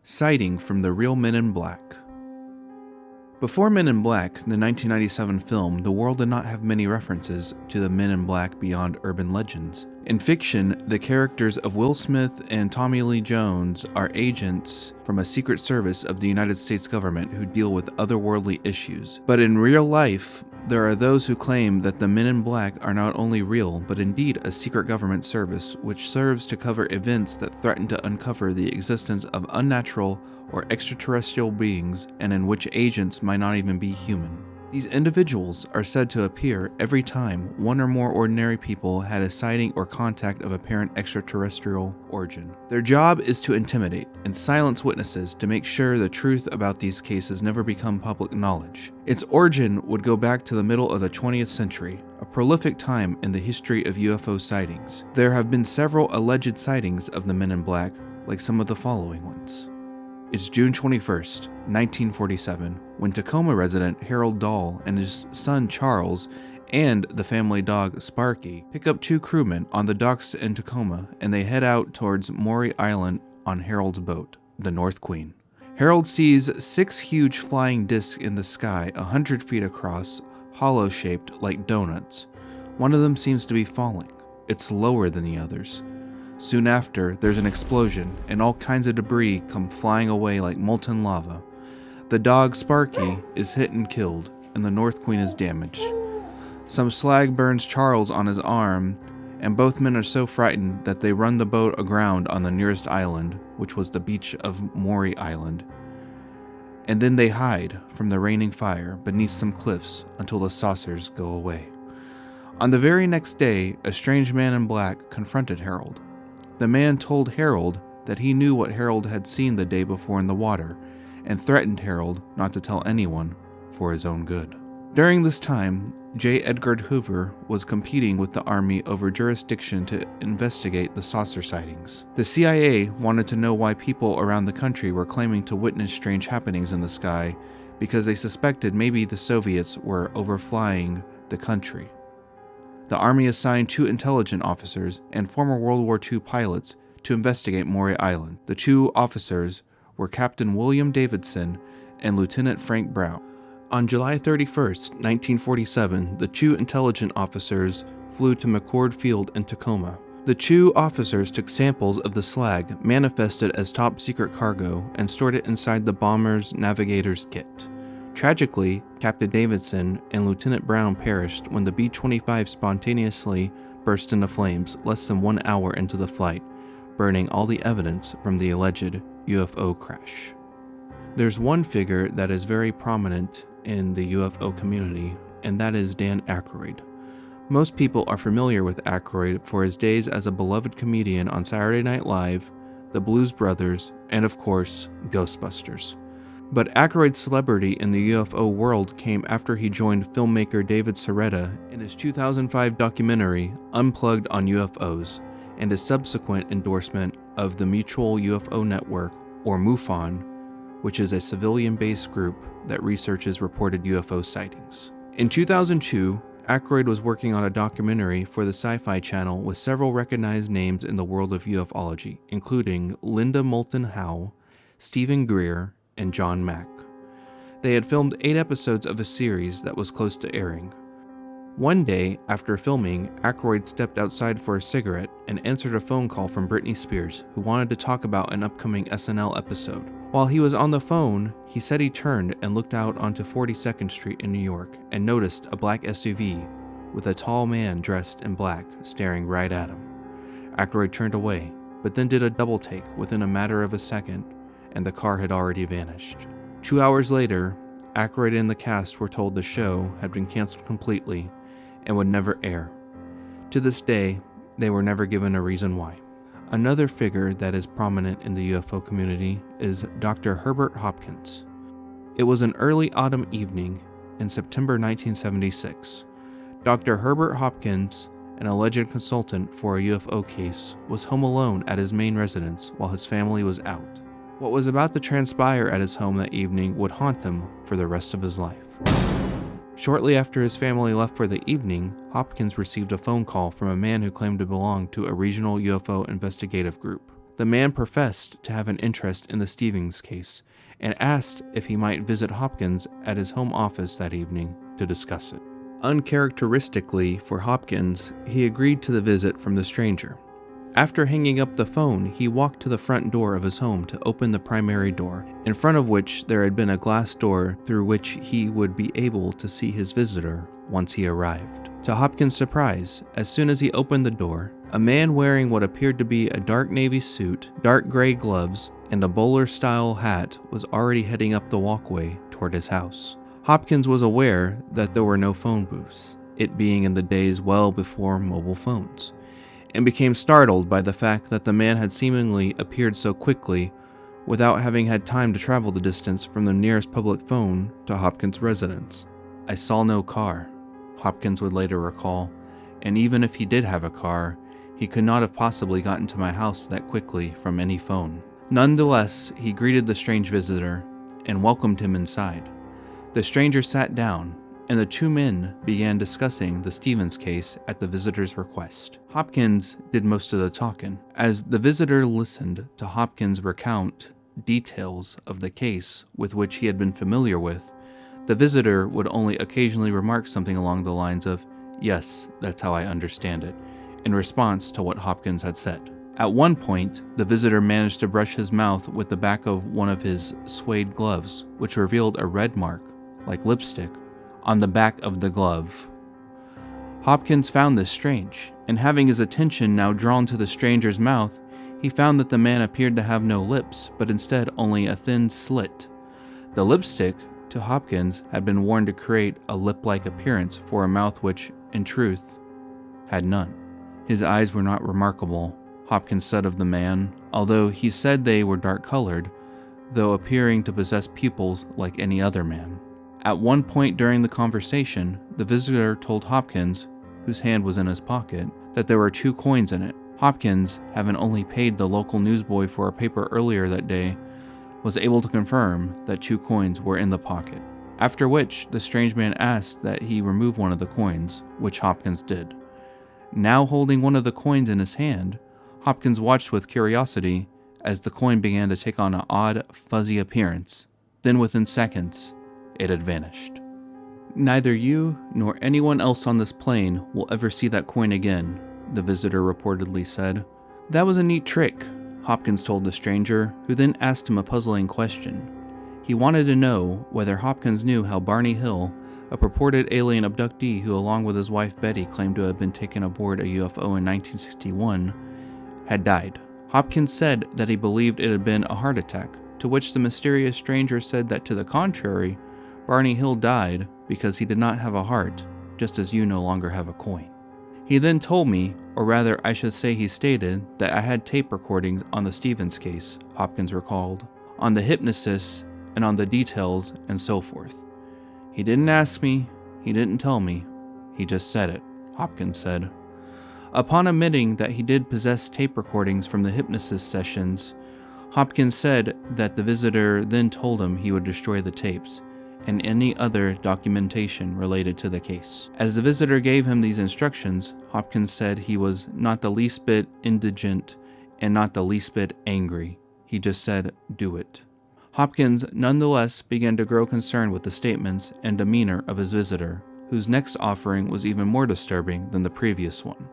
Sighting from the real Men in Black. Before Men in Black, the 1997 film, the world did not have many references to the Men in Black beyond urban legends. In fiction, the characters of Will Smith and Tommy Lee Jones are agents from a secret service of the United States government who deal with otherworldly issues. But in real life, there are those who claim that the Men in Black are not only real, but indeed a secret government service which serves to cover events that threaten to uncover the existence of unnatural or extraterrestrial beings, and in which agents might not even be human. These individuals are said to appear every time one or more ordinary people had a sighting or contact of apparent extraterrestrial origin. Their job is to intimidate and silence witnesses to make sure the truth about these cases never become public knowledge. Its origin would go back to the middle of the 20th century, a prolific time in the history of UFO sightings. There have been several alleged sightings of the Men in Black, like some of the following ones. It's June 21st, 1947, when Tacoma resident Harold Dahl and his son Charles and the family dog Sparky pick up two crewmen on the docks in Tacoma, and they head out towards Maury Island on Harold's boat, the North Queen. Harold sees 6 huge flying discs in the sky 100 feet across, hollow-shaped like donuts. One of them seems to be falling. It's lower than the others. Soon after, there's an explosion, and all kinds of debris come flying away like molten lava. The dog Sparky is hit and killed, and the North Queen is damaged. Some slag burns Charles on his arm, and both men are so frightened that they run the boat aground on the nearest island, which was the beach of Maury Island. And then they hide from the raining fire beneath some cliffs until the saucers go away. On the very next day, a strange man in black confronted Harold. The man told Harold that he knew what Harold had seen the day before in the water, and threatened Harold not to tell anyone for his own good. During this time, J. Edgar Hoover was competing with the Army over jurisdiction to investigate the saucer sightings. The CIA wanted to know why people around the country were claiming to witness strange happenings in the sky, because they suspected maybe the Soviets were overflying the country. The Army assigned 2 intelligence officers and former World War II pilots to investigate Maury Island. The 2 officers were Captain William Davidson and Lieutenant Frank Brown. On July 31st, 1947, the 2 intelligence officers flew to McCord Field in Tacoma. The 2 officers took samples of the slag manifested as top-secret cargo and stored it inside the bomber's navigator's kit. Tragically, Captain Davidson and Lieutenant Brown perished when the B-25 spontaneously burst into flames less than 1 hour into the flight, burning all the evidence from the alleged UFO crash. There's one figure that is very prominent in the UFO community, and that is Dan Aykroyd. Most people are familiar with Aykroyd for his days as a beloved comedian on Saturday Night Live, The Blues Brothers, and of course, Ghostbusters. But Aykroyd's celebrity in the UFO world came after he joined filmmaker David Sereda in his 2005 documentary Unplugged on UFOs, and his subsequent endorsement of the Mutual UFO Network, or MUFON, which is a civilian-based group that researches reported UFO sightings. In 2002, Aykroyd was working on a documentary for the Sci-Fi Channel with several recognized names in the world of ufology, including Linda Moulton Howe, Stephen Greer, and John Mack. They had filmed 8 episodes of a series that was close to airing. One day, after filming, Aykroyd stepped outside for a cigarette and answered a phone call from Britney Spears, who wanted to talk about an upcoming SNL episode. While he was on the phone, he said he turned and looked out onto 42nd Street in New York and noticed a black SUV with a tall man dressed in black staring right at him. Aykroyd turned away, but then did a double take within a matter of a second, and the car had already vanished. 2 hours later, Aykroyd and the cast were told the show had been canceled completely and would never air. To this day, they were never given a reason why. Another figure that is prominent in the UFO community is Dr. Herbert Hopkins. It was an early autumn evening in September 1976. Dr. Herbert Hopkins, an alleged consultant for a UFO case, was home alone at his main residence while his family was out. What was about to transpire at his home that evening would haunt him for the rest of his life. Shortly after his family left for the evening, Hopkins received a phone call from a man who claimed to belong to a regional UFO investigative group. The man professed to have an interest in the Stevens case and asked if he might visit Hopkins at his home office that evening to discuss it. Uncharacteristically for Hopkins, he agreed to the visit from the stranger. After hanging up the phone, he walked to the front door of his home to open the primary door, in front of which there had been a glass door through which he would be able to see his visitor once he arrived. To Hopkins' surprise, as soon as he opened the door, a man wearing what appeared to be a dark navy suit, dark gray gloves, and a bowler-style hat was already heading up the walkway toward his house. Hopkins was aware that there were no phone booths, it being in the days well before mobile phones, and became startled by the fact that the man had seemingly appeared so quickly without having had time to travel the distance from the nearest public phone to Hopkins' residence. "I saw no car," Hopkins would later recall, "and even if he did have a car, he could not have possibly gotten to my house that quickly from any phone." Nonetheless, he greeted the strange visitor and welcomed him inside. The stranger sat down, and the two men began discussing the Stevens case at the visitor's request. Hopkins did most of the talking. As the visitor listened to Hopkins recount details of the case with which he had been familiar with, the visitor would only occasionally remark something along the lines of, "Yes, that's how I understand it," in response to what Hopkins had said. At one point, the visitor managed to brush his mouth with the back of one of his suede gloves, which revealed a red mark, like lipstick, on the back of the glove. Hopkins found this strange, and having his attention now drawn to the stranger's mouth, he found that the man appeared to have no lips, but instead only a thin slit. The lipstick, to Hopkins, had been worn to create a lip-like appearance for a mouth which, in truth, had none. His eyes were not remarkable, Hopkins said of the man, although he said they were dark-colored, though appearing to possess pupils like any other man. At one point during the conversation, the visitor told Hopkins, whose hand was in his pocket, that there were 2 coins in it. Hopkins, having only paid the local newsboy for a paper earlier that day, was able to confirm that 2 coins were in the pocket, after which the strange man asked that he remove one of the coins, which Hopkins did. Now holding one of the coins in his hand, Hopkins watched with curiosity as the coin began to take on an odd, fuzzy appearance. Then within seconds, it had vanished. "Neither you nor anyone else on this plane will ever see that coin again," the visitor reportedly said. "That was a neat trick," Hopkins told the stranger, who then asked him a puzzling question. He wanted to know whether Hopkins knew how Barney Hill, a purported alien abductee who along with his wife Betty claimed to have been taken aboard a UFO in 1961, had died. Hopkins said that he believed it had been a heart attack, to which the mysterious stranger said that to the contrary, Barney Hill died because he did not have a heart, just as you no longer have a coin. He then told me, or rather I should say he stated, that I had tape recordings on the Stevens case, Hopkins recalled, on the hypnosis and on the details and so forth. He didn't ask me, he didn't tell me, he just said it, Hopkins said. Upon admitting that he did possess tape recordings from the hypnosis sessions, Hopkins said that the visitor then told him he would destroy the tapes and any other documentation related to the case. As the visitor gave him these instructions, Hopkins said he was not the least bit indigent and not the least bit angry. He just said, "Do it." Hopkins nonetheless began to grow concerned with the statements and demeanor of his visitor, whose next offering was even more disturbing than the previous one.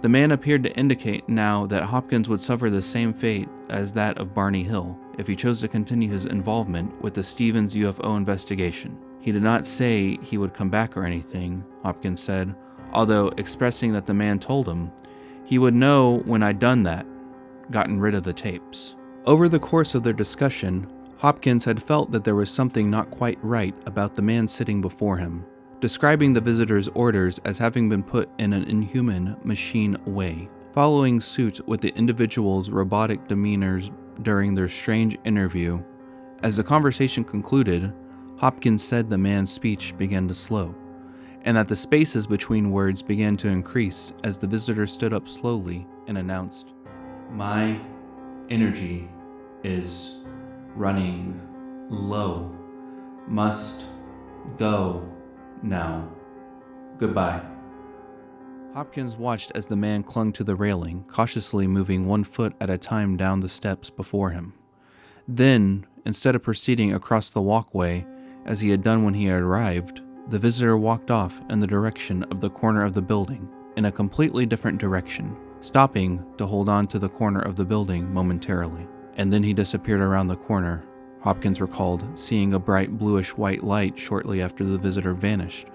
The man appeared to indicate now that Hopkins would suffer the same fate as that of Barney Hill if he chose to continue his involvement with the Stevens UFO investigation. He did not say he would come back or anything, Hopkins said, although expressing that the man told him he would know when I'd done that, gotten rid of the tapes. Over the course of their discussion, Hopkins had felt that there was something not quite right about the man sitting before him, describing the visitor's orders as having been put in an inhuman, machine way, following suit with the individual's robotic demeanors during their strange interview. As the conversation concluded, Hopkins said the man's speech began to slow, and that the spaces between words began to increase as the visitor stood up slowly and announced, "My energy is running low. Must go now. Goodbye." Hopkins watched as the man clung to the railing, cautiously moving 1 foot at a time down the steps before him. Then, instead of proceeding across the walkway, as he had done when he had arrived, the visitor walked off in the direction of the corner of the building, in a completely different direction, stopping to hold on to the corner of the building momentarily. And then he disappeared around the corner. Hopkins recalled seeing a bright bluish-white light shortly after the visitor vanished,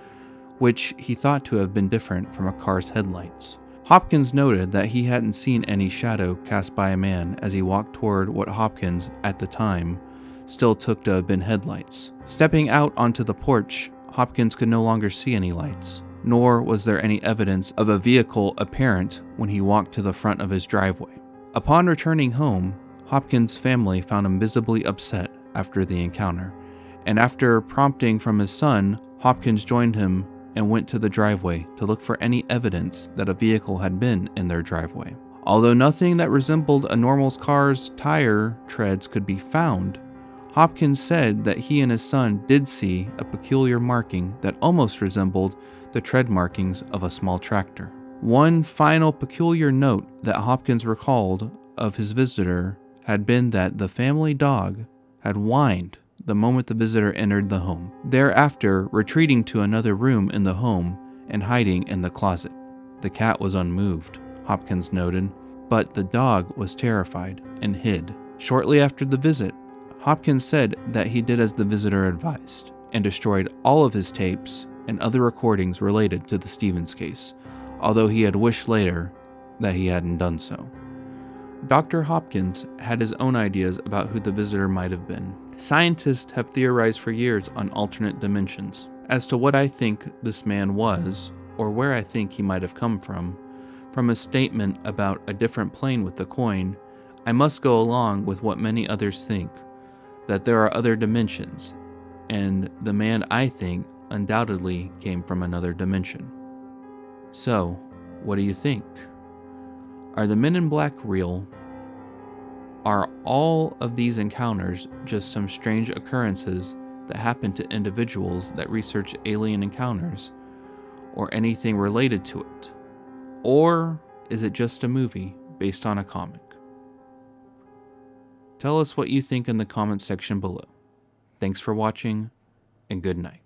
which he thought to have been different from a car's headlights. Hopkins noted that he hadn't seen any shadow cast by a man as he walked toward what Hopkins, at the time, still took to have been headlights. Stepping out onto the porch, Hopkins could no longer see any lights, nor was there any evidence of a vehicle apparent when he walked to the front of his driveway. Upon returning home, Hopkins' family found him visibly upset after the encounter, and after prompting from his son, Hopkins joined him and went to the driveway to look for any evidence that a vehicle had been in their driveway. Although nothing that resembled a normal car's tire treads could be found, Hopkins said that he and his son did see a peculiar marking that almost resembled the tread markings of a small tractor. One final peculiar note that Hopkins recalled of his visitor had been that the family dog had whined the moment the visitor entered the home, thereafter retreating to another room in the home and hiding in the closet. The cat was unmoved, Hopkins noted, but the dog was terrified and hid. Shortly after the visit, Hopkins said that he did as the visitor advised and destroyed all of his tapes and other recordings related to the Stevens case, although he had wished later that he hadn't done so. Dr. Hopkins had his own ideas about who the visitor might have been. Scientists have theorized for years on alternate dimensions. As to what I think this man was, or where I think he might have come from a statement about a different plane with the coin, I must go along with what many others think, that there are other dimensions, and the man I think undoubtedly came from another dimension. So, what do you think? Are the Men in Black real? Are all of these encounters just some strange occurrences that happen to individuals that research alien encounters, or anything related to it? Or is it just a movie based on a comic? Tell us what you think in the comments section below. Thanks for watching, and good night.